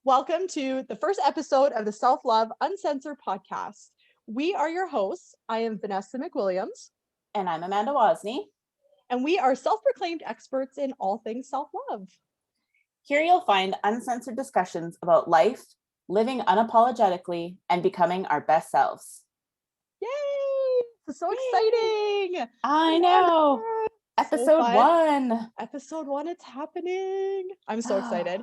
Welcome to the first episode of the Self Love Uncensored podcast. We are your hosts. I am Vanessa McWilliams. And I'm Amanda Wozni. And we are self-proclaimed experts in all things self-love. Here you'll find uncensored discussions about life, living unapologetically, and becoming our best selves. Yay! It's so exciting. I know. Episode 1. Episode 1, it's happening. I'm so excited.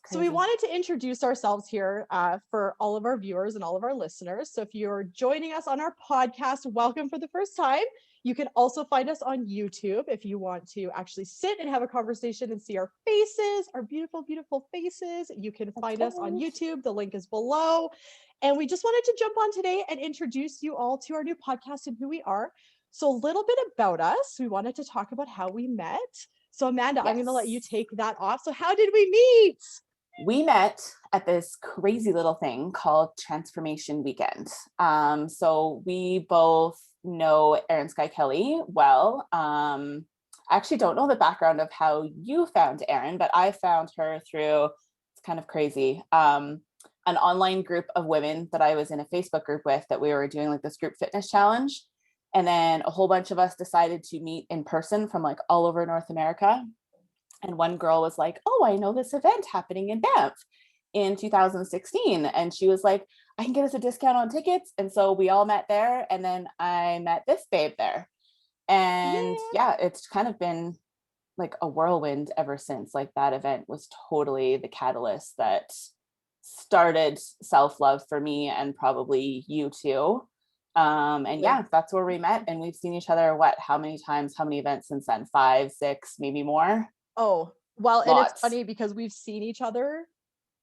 So we wanted to introduce ourselves here for all of our viewers and all of our listeners. So if you're joining us on our podcast, welcome for the first time. You can also find us on YouTube if you want to actually sit and have a conversation and see our faces, our beautiful, beautiful faces. You can find us on YouTube. The link is below. And we just wanted to jump on today and introduce you all to our new podcast and who we are. So a little bit about us. We wanted to talk about how we met. So Amanda, I'm going to let you take that off. So how did we meet? We met at this crazy little thing called Transformation Weekend. So we both know Erin Sky Kelly well. I actually don't know the background of how you found Erin, but I found her through, it's kind of crazy, an online group of women that I was in a Facebook group with that we were doing like this group fitness challenge. And then a whole bunch of us decided to meet in person from like all over North America. And one girl was like, oh, I know this event happening in Banff in 2016. And she was like, I can get us a discount on tickets. And so we all met there. And then I met this babe there. And yeah, it's kind of been like a whirlwind ever since. Like that event was totally the catalyst that started self-love for me and probably you too. And yeah, that's where we met. And we've seen each other, how many times, how many events since then? 5, 6, maybe more. Oh, well, and it's funny because we've seen each other,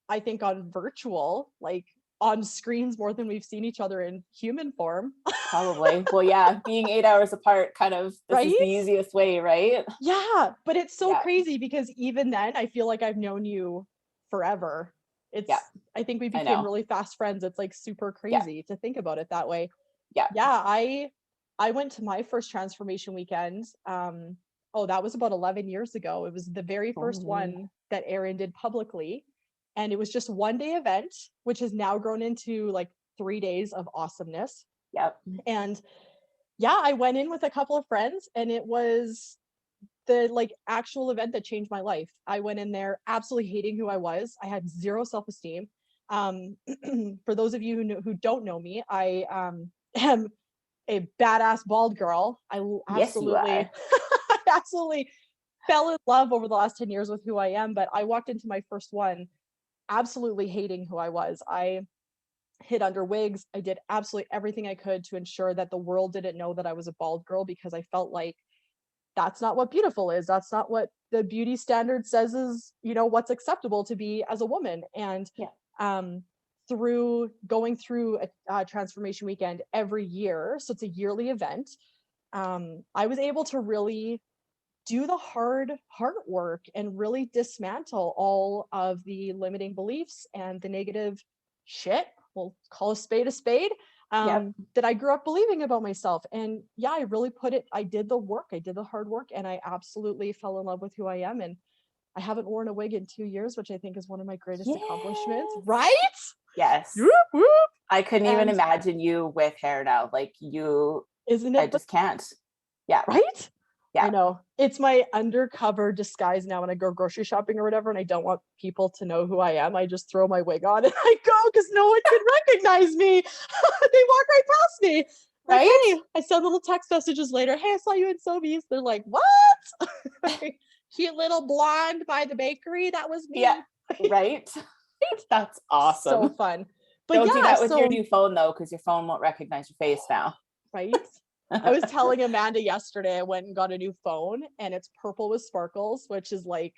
I think, on virtual, like on screens more than we've seen each other in human form. Probably. Well, yeah, being 8 hours apart kind of is the easiest way, right? Yeah, but it's so crazy because even then I feel like I've known you forever. I think we became really fast friends. It's like super crazy to think about it that way. Yeah, I went to my first transformation weekend. That was about 11 years ago. It was the very first one that Erin did publicly. And it was just one day event, which has now grown into like 3 days of awesomeness. Yep. And yeah, I went in with a couple of friends and it was the like actual event that changed my life. I went in there absolutely hating who I was. I had zero self-esteem. For those of you who don't know me, I am a badass bald girl. I absolutely absolutely fell in love over the last 10 years with who I am, but I walked into my first one absolutely hating who I was. I hid under wigs. I did absolutely everything I could to ensure that the world didn't know that I was a bald girl because I felt like that's not what beautiful is. That's not what the beauty standard says is, what's acceptable to be as a woman. And through going through a transformation weekend every year, so it's a yearly event, I was able to really do the hard work and really dismantle all of the limiting beliefs and the negative shit, we'll call a spade, that I grew up believing about myself. And yeah, I did the work, I did the hard work, and I absolutely fell in love with who I am. And I haven't worn a wig in 2 years, which I think is one of my greatest accomplishments, right? Yes. Whoop, whoop. I couldn't even imagine you with hair now. Like isn't it? I just can't. Yeah. Right? Yeah. I know. It's my undercover disguise now when I go grocery shopping or whatever, and I don't want people to know who I am. I just throw my wig on and I go because no one can recognize me. They walk right past me. Right? Like, hey, I send little text messages later. Hey, I saw you in Sobeys. They're like, what? Cute little blonde by the bakery. That was me. Yeah. Right. That's awesome. So fun. But don't do that with your new phone though, because your phone won't recognize your face now. Right? I was telling Amanda yesterday, I went and got a new phone and it's purple with sparkles, which is like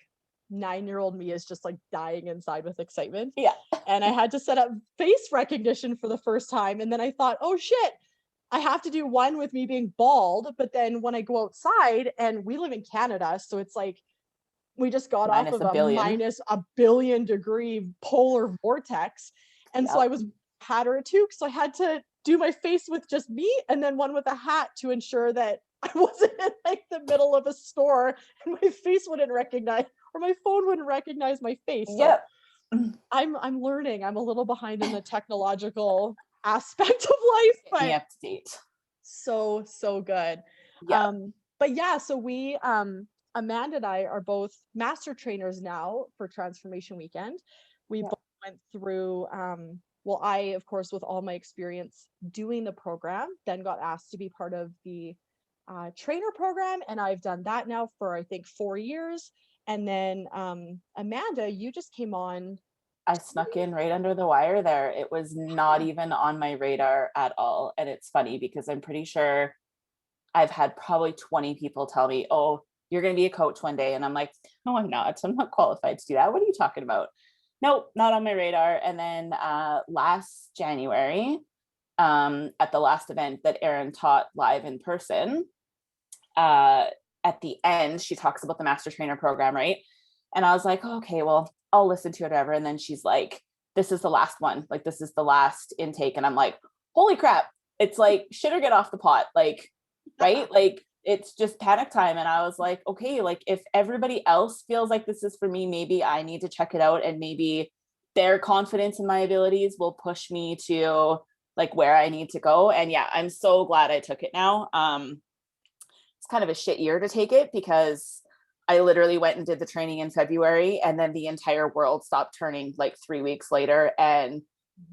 9-year-old me is just like dying inside with excitement. Yeah. And I had to set up face recognition for the first time. And then I thought, oh shit, I have to do one with me being bald. But then when I go outside, and we live in Canada, so it's like, we just got off of a minus a billion degree polar vortex. And so I was had her too. So I had to do my face with just me and then one with a hat to ensure that I wasn't in like the middle of a store and my face wouldn't recognize, or my phone wouldn't recognize my face. So, I'm learning. I'm a little behind in the technological aspect of life, Get me but up to date. so good. Yeah. But yeah, so we Amanda and I are both master trainers now for Transformation Weekend. We Yeah. both went through well, I of course with all my experience doing the program, then got asked to be part of the trainer program, and I've done that now for I think 4 years. And then Amanda, you just came on. I snuck in right under the wire there. It was not even on my radar at all. And it's funny because I'm pretty sure I've had probably 20 people tell me, oh, you're going to be a coach one day. And I'm like, no, I'm not. I'm not qualified to do that. What are you talking about? Nope, not on my radar. And then last January, at the last event that Erin taught live in person, uh, at the end, she talks about the master trainer program, right? And I was like, oh, okay, well, I'll listen to it, whatever. And then she's like, this is the last one. Like, this is the last intake. And I'm like, holy crap. It's like, shit or get off the pot. Like, right? Like, it's just panic time. And I was like, okay, like, if everybody else feels like this is for me, maybe I need to check it out. And maybe their confidence in my abilities will push me to like where I need to go. And yeah, I'm so glad I took it now. It's kind of a shit year to take it because I literally went and did the training in February and then the entire world stopped turning like 3 weeks later, and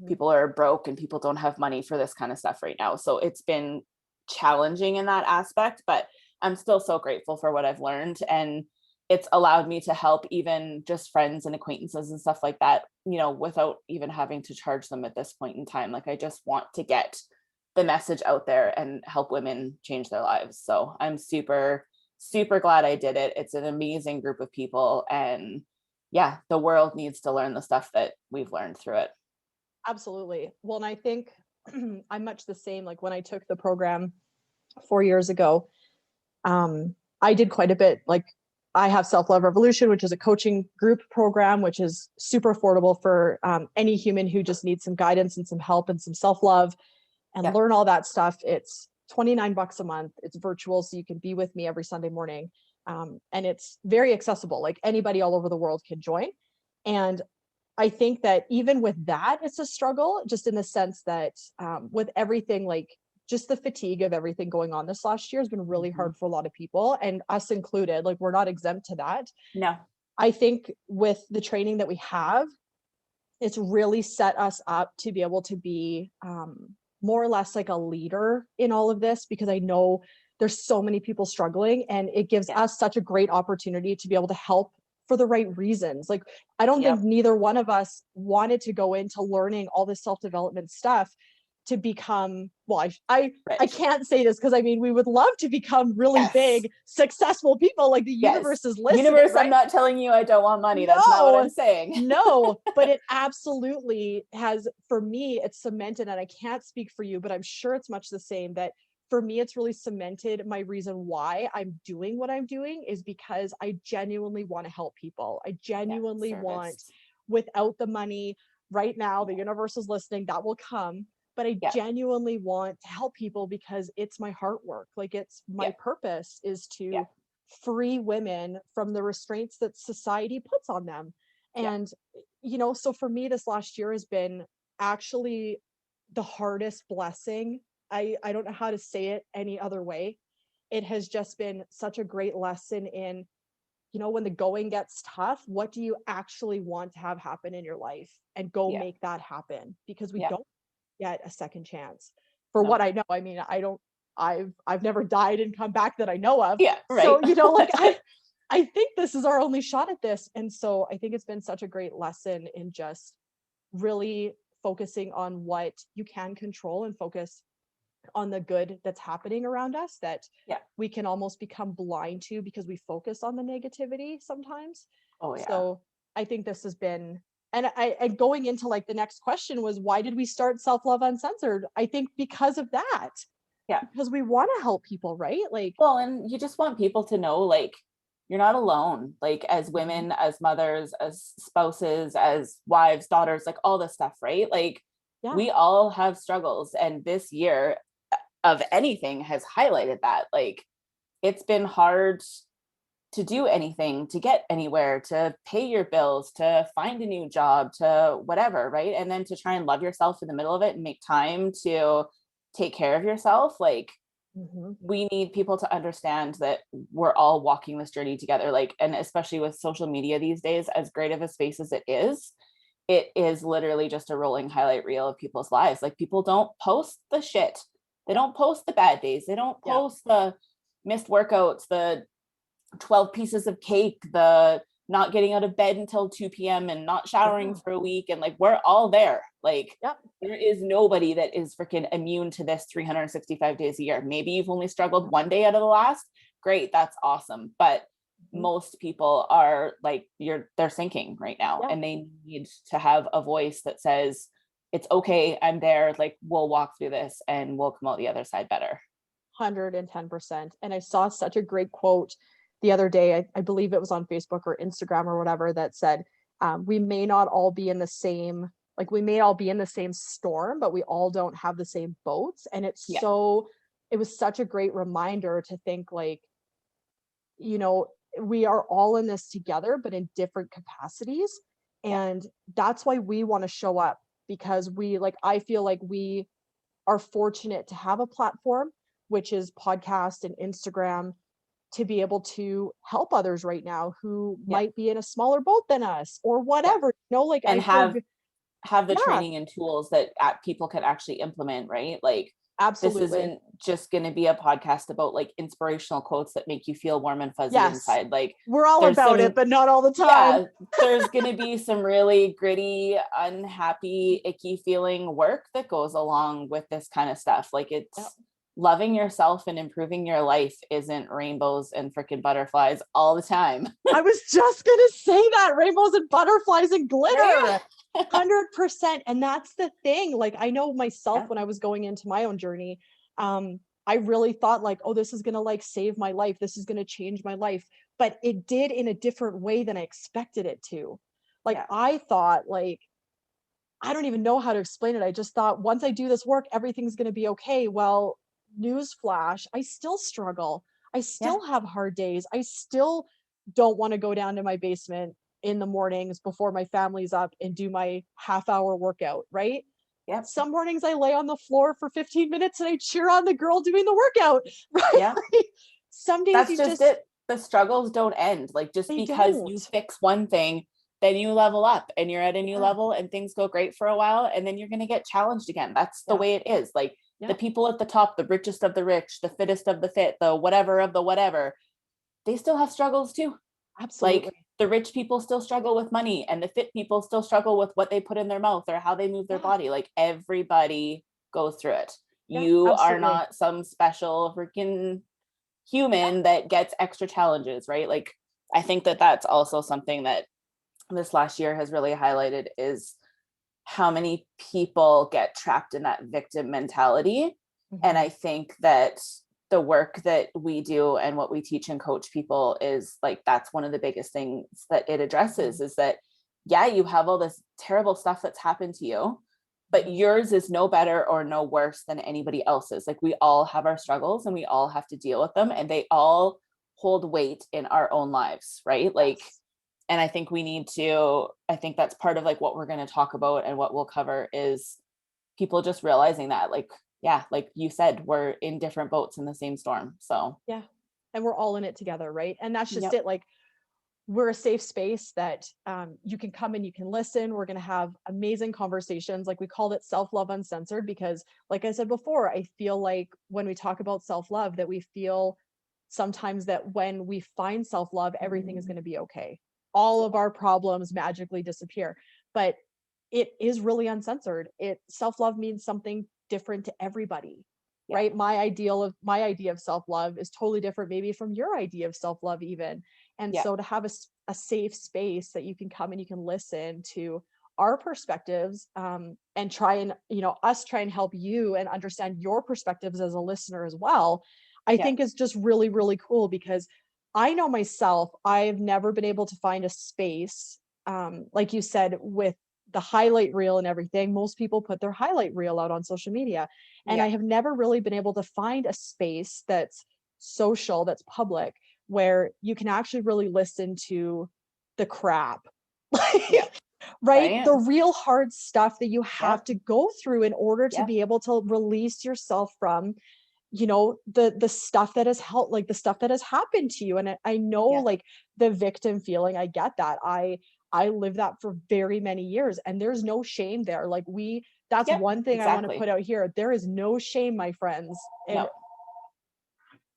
people are broke and people don't have money for this kind of stuff right now. So it's been challenging in that aspect, but I'm still so grateful for what I've learned. And it's allowed me to help even just friends and acquaintances and stuff like that, you know, without even having to charge them at this point in time. Like, I just want to get the message out there and help women change their lives. So I'm super, super glad I did it. It's an amazing group of people. And yeah, the world needs to learn the stuff that we've learned through it. Absolutely. Well, and I think I'm much the same. Like when I took the program 4 years ago, I did quite a bit. Like I have Self Love Revolution, which is a coaching group program, which is super affordable for any human who just needs some guidance and some help and some self love and Yeah. learn all that stuff. It's $29 a month. It's virtual, so you can be with me every Sunday morning. And it's very accessible. Like anybody all over the world can join. And I think that even with that, it's a struggle, just in the sense that with everything, like just the fatigue of everything going on this last year has been really Mm-hmm. hard for a lot of people, and us included. Like we're not exempt to that. No. I think with the training that we have, it's really set us up to be able to be more or less like a leader in all of this, because I know there's so many people struggling, and it gives Yeah. us such a great opportunity to be able to help for the right reasons. Like I don't think Yep. neither one of us wanted to go into learning all this self-development stuff to become, well, I Rich. can't say this because I mean we would love to become really Yes. big successful people, like the Yes. universe is listening, Universe, I'm right? not telling you I don't want money. That's not what I'm No, saying. no, but it absolutely has, for me, it's cemented, and I can't speak for you, but I'm sure it's much the same, that for me, it's really cemented my reason why I'm doing what I'm doing is because I genuinely want to help people. I Yeah. genuinely want, Service. without the money right now, the Yeah. universe is listening, that will come. But I Yeah. genuinely want to help people because it's my heart work. Like it's my Yeah. purpose is Yeah. to free women from the restraints that society puts on them. Yeah. And, you know, so for me, this last year has been actually the hardest blessing. I don't know how to say it any other way. It has just been such a great lesson in, you know, when the going gets tough, what do you actually want to have happen in your life, and go Yeah. make that happen, because we Yeah. don't get a second chance. For what No. I know, I mean, I don't, I've never died and come back that I know of. Yeah. So, Right. you know, like I think this is our only shot at this. And so I think it's been such a great lesson in just really focusing on what you can control and focus on the good that's happening around us, that Yeah. we can almost become blind to because we focus on the negativity sometimes. Oh yeah. So I think this has been, and going into like the next question was, why did we start Self Love Uncensored? I think because of that, Yeah. because we want to help people, right? Like, Well, and you just want people to know, like, you're not alone, like, as mhm, women, as mothers, as spouses, as wives, daughters, like, all this stuff, right? Like, yeah, we all have struggles. And this year of anything has highlighted that. Like, it's been hard to do anything, to get anywhere, to pay your bills, to find a new job, to whatever, right? And then to try and love yourself in the middle of it and make time to take care of yourself. Like, Mhm. we need people to understand that we're all walking this journey together. Like, and especially with social media these days, as great of a space as it is literally just a rolling highlight reel of people's lives. Like, people don't post the shit. They don't post the bad days. They don't Yeah. post the missed workouts, the 12 pieces of cake, the not getting out of bed until 2 p.m. and not showering Yeah. for a week. And like, we're all there. Like, Yep. there is nobody that is freaking immune to this 365 days a year. Maybe you've only struggled one day out of the last. Great. That's awesome. But Mhm. most people are like, they're sinking right now, Yeah. and they need to have a voice that says, it's okay, I'm there. Like, we'll walk through this and we'll come out the other side better. 110%. And I saw such a great quote the other day. I believe it was on Facebook or Instagram or whatever, that said, we may not all be in the same, like, we may all be in the same storm, but we all don't have the same boats. And Yeah. it was such a great reminder to think, like, you know, we are all in this together, but in different capacities. Yeah. And that's why we want to show up, because I feel like we are fortunate to have a platform, which is podcast and Instagram, to be able to help others right now who Yeah. might be in a smaller boat than us or Yeah. whatever. Like, And I feel have the yeah, training and tools that people can actually implement, right? Like, this absolutely. isn't just going to be a podcast about like inspirational quotes that make you feel warm and fuzzy Yes. inside. Like, We're all there's about it, some, but not all the time. yeah, there's going to be some really gritty, unhappy, icky feeling work that goes along with this kind of stuff. Like, Yep. it's loving yourself and improving your life isn't rainbows and freaking butterflies all the time. I was just gonna say that, rainbows and butterflies and Right? glitter. 100%. And that's the thing. Like, I know myself, Yeah. when I was going into my own journey, I really thought, like, oh, this is gonna, like, save my life. This is gonna change my life. But it did in a different way than I expected it to. Like, Yeah. I thought, like, I don't even know how to explain it. I just thought, once I do this work, everything's gonna be okay. Well, newsflash, I still struggle. I Yeah. still have hard days. I still don't want to go down to my basement in the mornings before my family's up and do my half-hour workout, right? Yep. Some mornings I lay on the floor for 15 minutes and I cheer on the girl doing the workout, right? Yeah. Like, some days That's you just just it. The struggles don't end. Like, just they because you don't. fix one thing, then you level up and you're at a new Yeah, level and things go great for a while, and then you're going to get challenged again. That's the yeah, way it is. Like, the yeah, people at the top, the richest of the rich, the fittest of the fit, the whatever of the whatever, they still have struggles too. Like, absolutely. the rich people still struggle with money, and the fit people still struggle with what they put in their mouth or how they move their Yeah, body. Like, everybody goes through it. yeah, You are absolutely. not some special freaking Yeah. human that gets extra challenges, right? Like, I think that that's also something that this last year has really highlighted, is how many people get trapped in that victim mentality. And I Mhm. think that the work that we do and what we teach and coach people is like, that's one of the biggest things that it addresses, Mhm. is that, yeah, you have all this terrible stuff that's happened to you, but Mhm. yours is no better or no worse than anybody else's. Like, we all have our struggles and we all have to deal with them, and they all hold weight in our own lives, right? Like, Yes. and I think that's part of like what we're going to talk about and what we'll cover, is people just realizing that, like, yeah, like you said, we're in different boats in the same storm. So, Yeah. And we're all in it together, right? And that's just yep. it. Like, we're a safe space that you can come and you can listen. We're going to have amazing conversations. Like, we called it Self Love Uncensored because, like I said before, I feel like when we talk about self love, that we feel sometimes that when we find self love, everything is going to be okay. All of our problems magically disappear. But it is really uncensored. Self love means something different to everybody, Yeah. right? My idea of self love is totally different, maybe from your idea of self love, even. And Yeah. so to have a safe space that you can come and you can listen to our perspectives, and try and, us try and help you and understand your perspectives as a listener as well, I Yeah. think is just really, really cool, because I know myself, I've never been able to find a space, like you said, with the highlight reel and everything. Most people put their highlight reel out on social media. And I Yeah. have never really been able to find a space that's social, that's public, where you can actually really listen to the crap. Yeah. Right? Right. The real hard stuff that you have Yep. to go through in order to Yep. be able to release yourself from, the stuff that has helped, like the stuff that has happened to you. And I know, Yep. like, the victim feeling, I get that. I lived that for very many years, and there's no shame there. Like, that's Yep. one thing I want to Exactly. put out here. There is no shame, my friends. And No,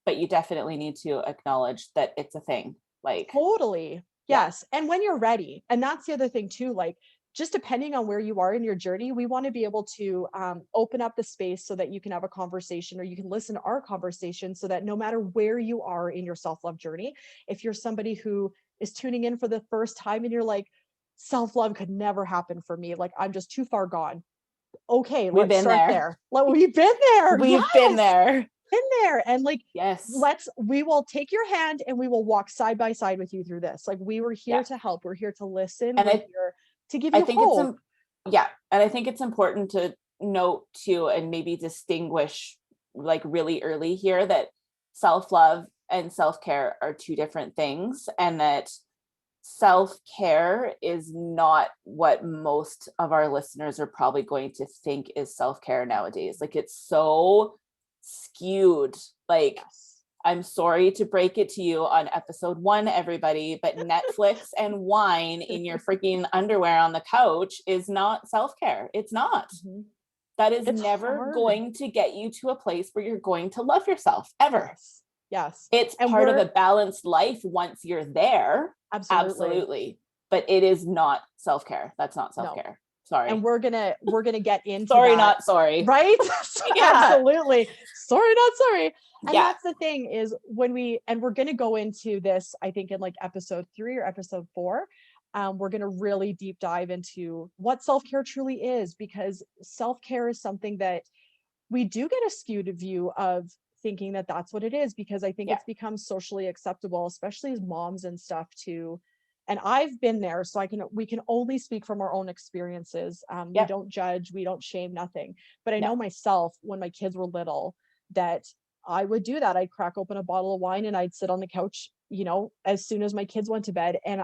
but you definitely need to acknowledge that it's a thing. Like, totally. yeah. Yes. And when you're ready. And that's the other thing too, like, just depending on where you are in your journey, we want to be able to open up the space so that you can have a conversation, or you can listen to our conversation, so that no matter where you are in your self-love journey, if you're somebody who is tuning in for the first time and you're like, self-love could never happen for me, like, I'm just too far gone. Okay, We've let's been start there. there. We've been there. We've been Yes, there. in there. And like, Yes. we will take your hand and we will walk side by side with you through this. Like, we were Yeah. here to help, we're here to listen, And we're here to give I you think it's hope. yeah. And I think it's important to note too, and maybe distinguish like really early here, that self-love and self-care are two different things, and that self-care is not what most of our listeners are probably going to think is self-care nowadays. Like, it's so skewed. Like, Yes. I'm sorry to break it to you on episode 1, everybody, but Netflix and wine in your freaking underwear on the couch is not self-care. It's not. Mhm. That is It's never hard. going to get you to a place where you're going to love yourself ever. Yes. Yes. It's And part of we're a balanced life once you're there. absolutely Absolutely. But it is not self-care. That's not no. self-care. And Sorry. we're gonna get into Sorry, that. not sorry. Right? Yeah. Absolutely. Sorry, not sorry. And Yeah. that's the thing, is when we're going to go into this, I think, in like episode 3 or episode 4. We're going to really deep dive into what self-care truly is, because self-care is something that we do get a skewed view of, thinking that that's what it is, because I think Yeah. it's become socially acceptable, especially as moms and stuff, to, and I've been there, so we can only speak from our own experiences. We Yep. don't judge, we don't shame, nothing. But I No. know myself, when my kids were little, that I would do that. I'd crack open a bottle of wine and I'd sit on the couch, as soon as my kids went to bed. And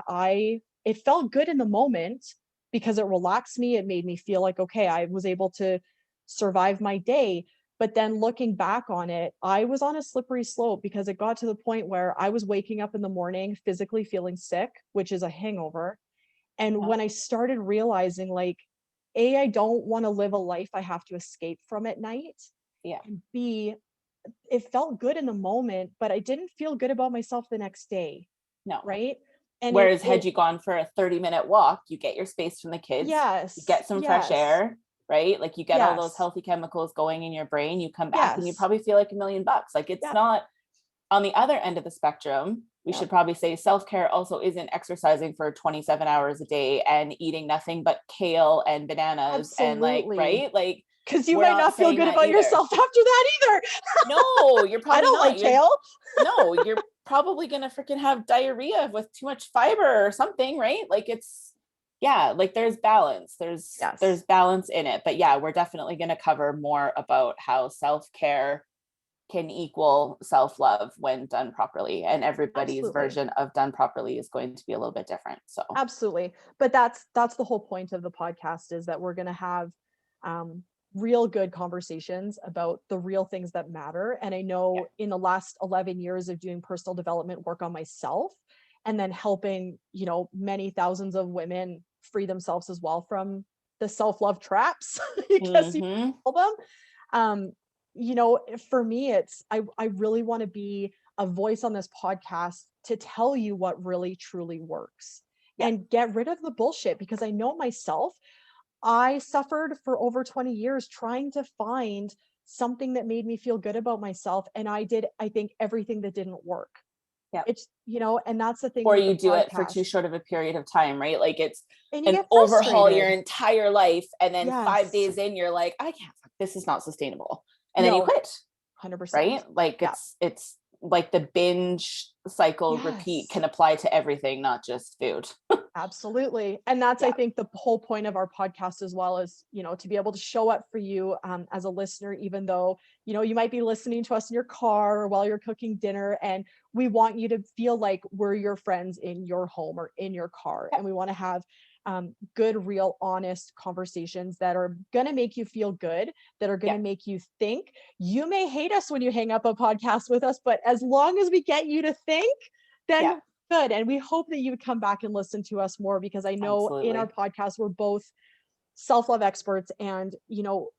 it felt good in the moment, because it relaxed me. It made me feel like, okay, I was able to survive my day. But then looking back on it, I was on a slippery slope, because it got to the point where I was waking up in the morning physically feeling sick, which is a hangover. And Yep. when I started realizing, like, A, I don't want to live a life I have to escape from at night. Yeah. And B, it felt good in the moment, but I didn't feel good about myself the next day. No. Right. And Whereas had you gone for a 30-minute walk, you get your space from the kids, you yes, get some fresh air, right? Like, you get all those yes, healthy chemicals going in your brain, you come back and you yes, probably feel like $1,000,000. Like, it's yep, not on the other end of the spectrum. We yep, should probably say self-care also isn't exercising for 27 hours a day and eating nothing but kale and bananas and like, absolutely. right? Like, Because you we're might not not feel saying good that about either. yourself after that either. No, you're I probably don't not. like kale. No, you're probably gonna freaking have diarrhea with too much fiber or something, right? Like, it's, yeah, like, there's balance. There's Yes, balance in it. But yeah, we're definitely gonna cover more about how self-care can equal self-love when done properly. And everybody's absolutely. version of done properly is going to be a little bit different. So Absolutely. But that's the whole point of the podcast, is that we're going to have um real good conversations about the real things that matter. And I yeah. know in the last 11 years of doing personal development work on myself, and then helping, many thousands of women free themselves as well from the self-love traps, I guess you Mm-hmm. call them. Um, for me, I really want to be a voice on this podcast to tell you what really truly works, Yeah. and get rid of the bullshit, because I know myself, I suffered for over 20 years trying to find something that made me feel good about myself. And I think, everything that didn't work. Yeah. And that's the thing Or with the you do it for too podcast. short of a period of time, right? Like, it's And you an get overhaul your frustrated. entire life. And then 5 Yes. days in, you're like, I can't, this is not sustainable. And then you No, quit, 100%. right? Like, Yeah. it's like the binge cycle repeat Yes. can apply to everything, not just food. Absolutely. And that's, I Yeah. think, the whole point of our podcast as well, is, to be able to show up for you as a listener, even though, you might be listening to us in your car or while you're cooking dinner. And we want you to feel like we're your friends in your home or in your car. Yeah. And we want to have good, real, honest conversations that are going to make you feel good, that are going to Yeah. make you think. You may hate us when you hang up a podcast with us, but as long as we get you to think, Yeah. then good. And we hope that you would come back and listen to us more, because I know in our Absolutely. podcast, we're both self-love experts. And,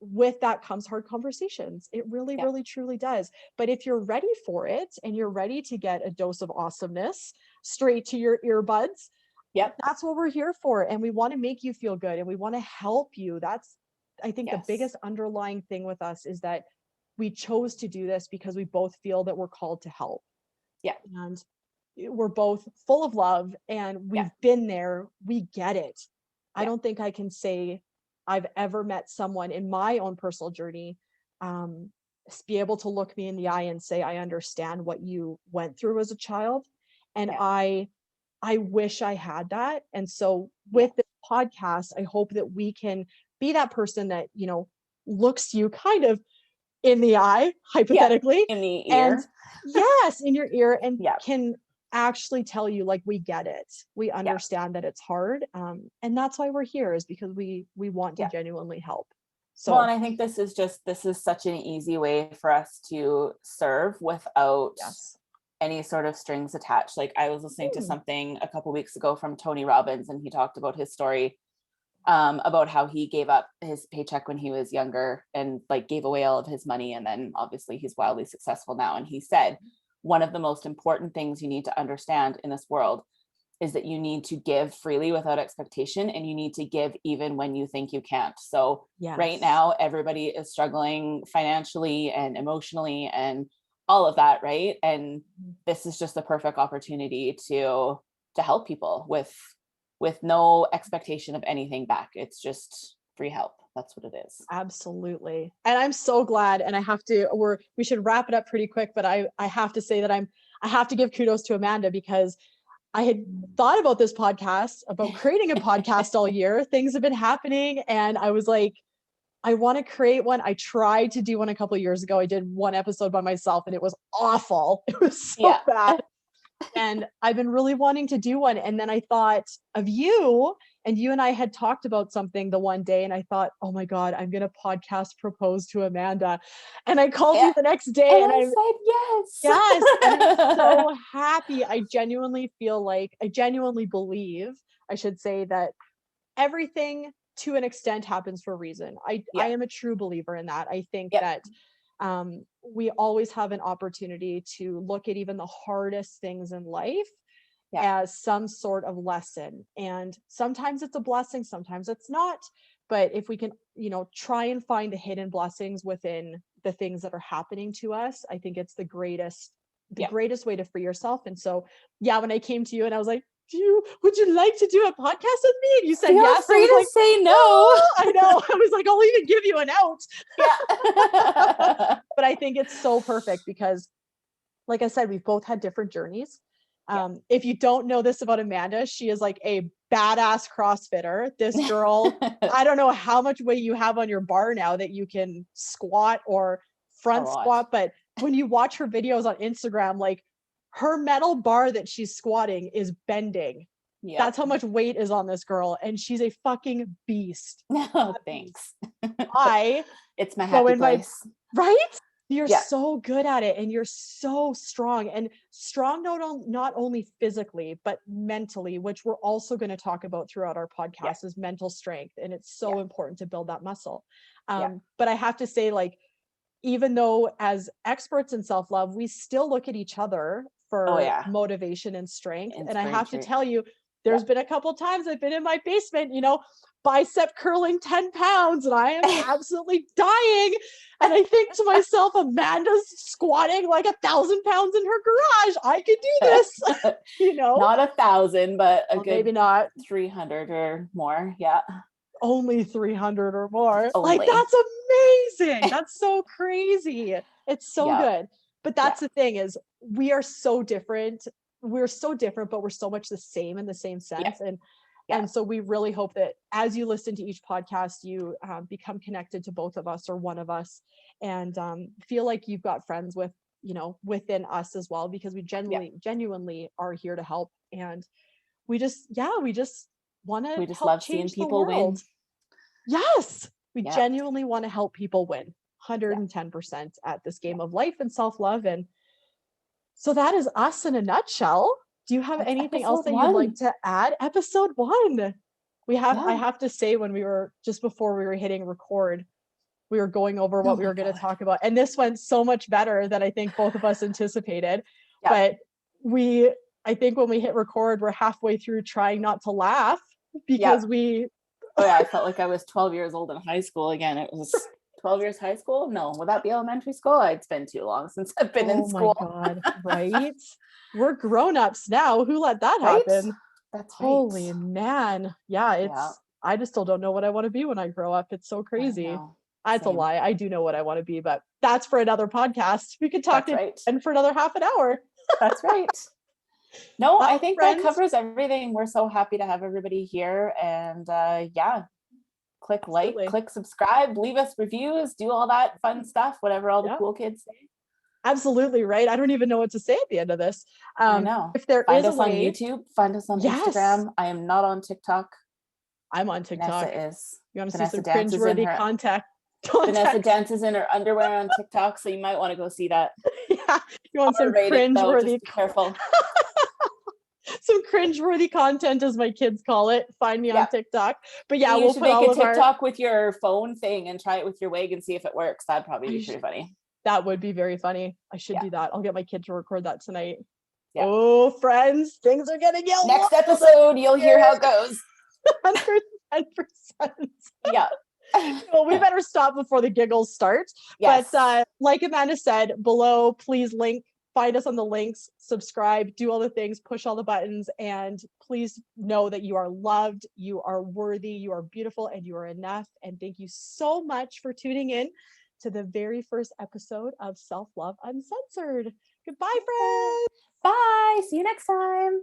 with that comes hard conversations. It really, Yeah. really, truly does. But if you're ready for it and you're ready to get a dose of awesomeness straight to your earbuds, Yep. that's what we're here for. And we want to make you feel good and we want to help you. That's, I think, the Yes. biggest underlying thing with us is that we chose to do this because we both feel that we're called to help. Yeah. And we're both full of love and Yeah. we've been there. We get it. I Yeah. don't think I can say I've ever met someone in my own personal journey um, be able to look me in the eye and say, I understand what you went through as a child. And Yeah. I wish I had that. And so Yeah. with this podcast, I hope that we can be that person that, looks you kind of in the eye, Yeah. hypothetically, In the and ear. yes, in your ear, and Yeah. can actually tell you, like, we get it. We Yeah. understand that it's hard. And that's why we're here, is because we want to Yeah. genuinely help. Well, and So I think this is such an easy way for us to serve without yes. any sort of strings attached. Like, I was listening to Mm, something a couple weeks ago from Tony Robbins, and he talked about his story about how he gave up his paycheck when he was younger and like gave away all of his money. And then obviously he's wildly successful now. And he said, one of the most important things you need to understand in this world is that you need to give freely without expectation, and you need to give even when you think you can't. So right yes. now, everybody is struggling financially and emotionally and all of that, right? And this is just the perfect opportunity to help people with no expectation of anything back. It's just free help. That's what it is. Absolutely. And I'm so glad. And we should wrap it up pretty quick, but I have to say that I have to give kudos to Amanda, because I had thought about this podcast, about creating a podcast all year. Things have been happening and I was like, I want to create one. I tried to do one a couple of years ago. I did one episode by myself and it was awful. It was so Yeah. bad. And I've been really wanting to do one. And then I thought of you, and you and I had talked about something the one day. And I thought, oh my God, I'm going to podcast propose to Amanda. And I called Yeah. you the next day And and I said yes. yes, and I'm so happy. I genuinely feel like, I genuinely believe, I should say, that everything to an extent happens for a reason. I Yeah. am a true believer in that. I think Yep. that we always have an opportunity to look at even the hardest things in life Yeah. as some sort of lesson. And sometimes it's a blessing, sometimes it's not. But if we can, try and find the hidden blessings within the things that are happening to us, I think it's the greatest Yeah. way to free yourself. And so, yeah, when I came to you and I was like, would you like to do a podcast with me? And you said Feel yes. I free was to like, say no. "Oh," I know. I was like, I'll even give you an out. Yeah. But I think it's so perfect because, like I said, we've both had different journeys. Yeah. If you don't know this about Amanda, she is like a badass CrossFitter. This girl, I don't know how much weight you have on your bar now that you can squat or A front lot. squat, but when you watch her videos on Instagram, like, her metal bar that she's squatting is bending. Yeah. That's how much weight is on this girl, and she's a fucking beast. No, thanks. I It's my go happy in my place. right? You're Yeah. so good at it and you're so strong, and strong not only physically but mentally, which we're also going to talk about throughout our Yeah. podcast, is mental strength, and it's so Yeah. important to build that muscle. Yeah. But I have to say, like, even though as experts in self-love, we still look at each other Oh for yeah. motivation and strength. And I have to Inspiration. tell you, Yeah. there's been a couple times I've been in my basement, bicep curling 10 pounds, and I am absolutely dying. And I think to myself, Amanda's squatting like 1,000 pounds in her garage. I could do this, Not 1,000, but a Well, good maybe not. 300 or more. Yeah. Only 300 or more. Like, Only. that's amazing. That's so crazy. It's so Yeah. good. But that's the thing, is we are so different. We're so different, but we're so much the same in the same sense. And Yeah. And so we really hope that as you listen to each podcast, you become connected to both of us or one of us, and feel like you've got friends with, within us as well, because we Yeah. genuinely are here to help. And we just want We to just help love seeing change the people win. world. Yes, we Yeah. genuinely want to help people win Yeah. 110% at this game of life and self-love. And so that is us in a nutshell. Do you have That's anything else episode that you'd like 1. to add? Episode 1. I Yeah. have to say, when we were just before we were hitting record, we were going over Oh what we my were going to God. talk about. And this went so much better than I think both of us anticipated. Yeah. But I think when we hit record, we're halfway through trying not to laugh because Oh yeah, I felt like I was 12 years old in high school again. It was 12 years high school? No, would that be elementary school? It's been too long since I've been in oh my school. God, right? We're grown-ups now. Who let that Right? happen? That's right. Holy man. Yeah, Yeah, I just still don't know what I want to be when I grow up. It's so I crazy. know. That's a Same. lie. I do know what I want to be, but that's for another podcast. We could talk That's right. and for another half an hour. That's right. No, I think that Friends, covers everything. We're so happy to have everybody here. And yeah, click like, absolutely. click subscribe, leave us reviews, do all that fun stuff, whatever all the Yeah, cool kids say. absolutely, right? I don't even know what to say at the end of this. I know. If there Find is a us on way, YouTube, find us on yes, Instagram. I am not on TikTok. I'm on TikTok. Vanessa is. You want to see Vanessa some dances in cringeworthy her Vanessa content? dances in her underwear on TikTok, so you might want to go see that. Yeah, you want some R-rated though, cringeworthy just be careful. some cringeworthy content, as my kids call it. Find me on Yeah. TikTok. But yeah, You we'll should put make all a of our. TikTok with your phone thing and try it with your wig and see if it works. That'd probably be pretty funny. That would be very funny. I should Yeah. do that. I'll get my kid to record that tonight. Yeah. Oh, friends, things are gonna get Next wild episode, you'll hear how it goes. 110%. Yeah. Well, we better stop before the giggles start. Yes. But like Amanda said, below, please find us on the links, subscribe, do all the things, push all the buttons, and please know that you are loved, you are worthy, you are beautiful, and you are enough. And thank you so much for tuning in to the very first episode of Self Love Uncensored. Goodbye, friends. Bye. See you next time.